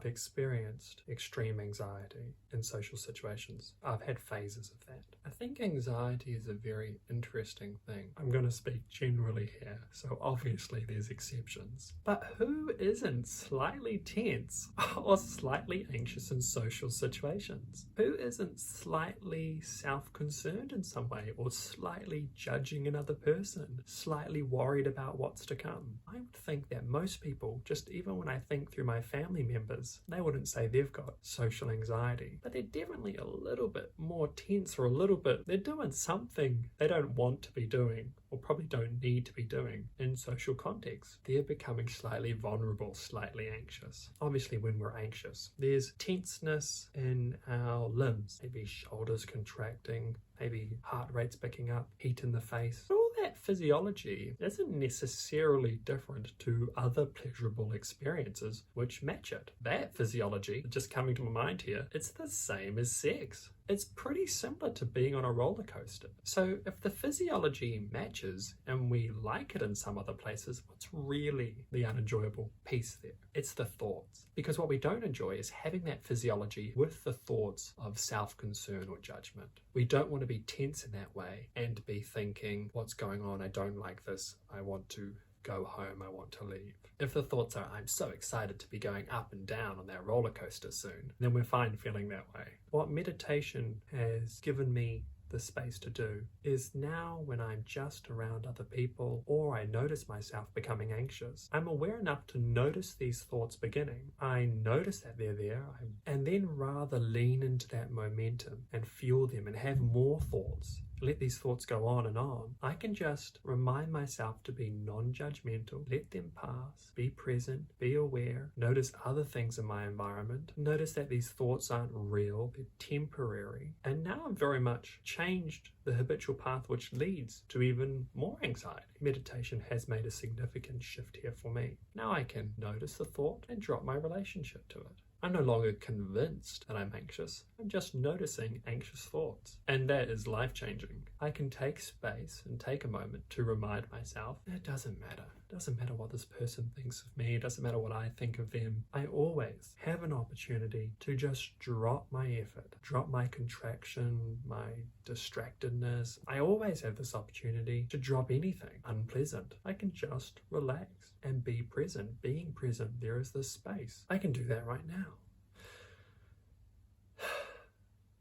I've experienced extreme anxiety in social situations. I've had phases of that. I think anxiety is a very interesting thing. I'm going to speak generally here, so obviously there's exceptions. But who isn't slightly tense or slightly anxious in social situations? Who isn't slightly self-concerned in some way, or slightly judging another person, slightly worried about what's to come? I would think that most people, just even when I think through my family members, they wouldn't say they've got social anxiety, but they're definitely a little bit more tense, or a little bit, they're doing something they don't want to be doing, or probably don't need to be doing in social context. They're becoming slightly vulnerable, slightly anxious. Obviously, when we're anxious, there's tenseness in our limbs, maybe shoulders contracting, maybe heart rate's picking up, heat in the face. All that physiology isn't necessarily different to other pleasurable experiences which match it. That physiology, just coming to my mind here, it's the same as sex. It's pretty similar to being on a roller coaster. So if the physiology matches and we like it in some other places, what's really the unenjoyable piece there? It's the thoughts. Because what we don't enjoy is having that physiology with the thoughts of self-concern or judgment. We don't want to be tense in that way and be thinking, what's going on? I don't like this. I want to go home, I want to leave. If the thoughts are, I'm so excited to be going up and down on that roller coaster soon, then we're fine feeling that way. What meditation has given me the space to do is now when I'm just around other people, or I notice myself becoming anxious, I'm aware enough to notice these thoughts beginning. I notice that they're there, and then rather lean into that momentum and fuel them and have more thoughts. Let these thoughts go on and on. I can just remind myself to be non-judgmental, let them pass, be present, be aware, notice other things in my environment, notice that these thoughts aren't real, they're temporary. And now I've very much changed the habitual path which leads to even more anxiety. Meditation has made a significant shift here for me. Now I can notice the thought and drop my relationship to it. I'm no longer convinced that I'm anxious. I'm just noticing anxious thoughts. And that is life-changing. I can take space and take a moment to remind myself, it doesn't matter. It doesn't matter what this person thinks of me. It doesn't matter what I think of them. I always have an opportunity to just drop my effort, drop my contraction, my distractedness. I always have this opportunity to drop anything unpleasant. I can just relax and be present. Being present, there is this space. I can do that right now.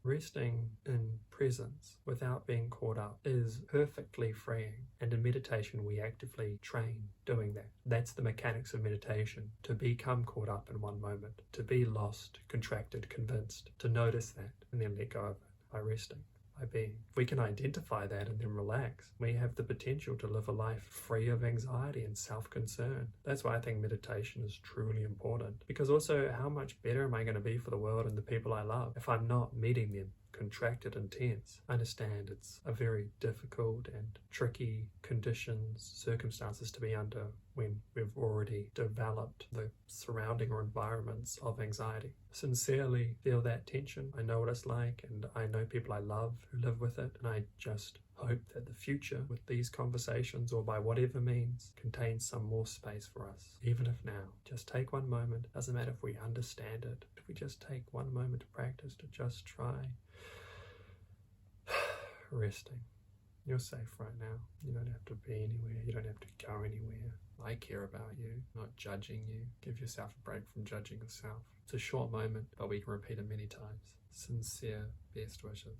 Resting in presence without being caught up is perfectly freeing, and in meditation we actively train doing that. That's the mechanics of meditation, to become caught up in one moment, to be lost, contracted, convinced, to notice that and then let go of it by resting. By being. If we can identify that and then relax, we have the potential to live a life free of anxiety and self-concern. That's why I think meditation is truly important. Because also, how much better am I going to be for the world and the people I love if I'm not meeting them contracted and tense? I understand it's a very difficult and tricky circumstances to be under when we've already developed the surrounding or environments of anxiety. Sincerely feel that tension. I know what it's like, and I know people I love who live with it, and I just hope that the future with these conversations, or by whatever means, contains some more space for us. Even if now, just take one moment. Doesn't matter if we understand it. If we just take one moment to practice, to just try resting. You're safe right now. You don't have to be anywhere. You don't have to go anywhere. I care about you, not judging you. Give yourself a break from judging yourself. It's a short moment, but we can repeat it many times. Sincere best wishes.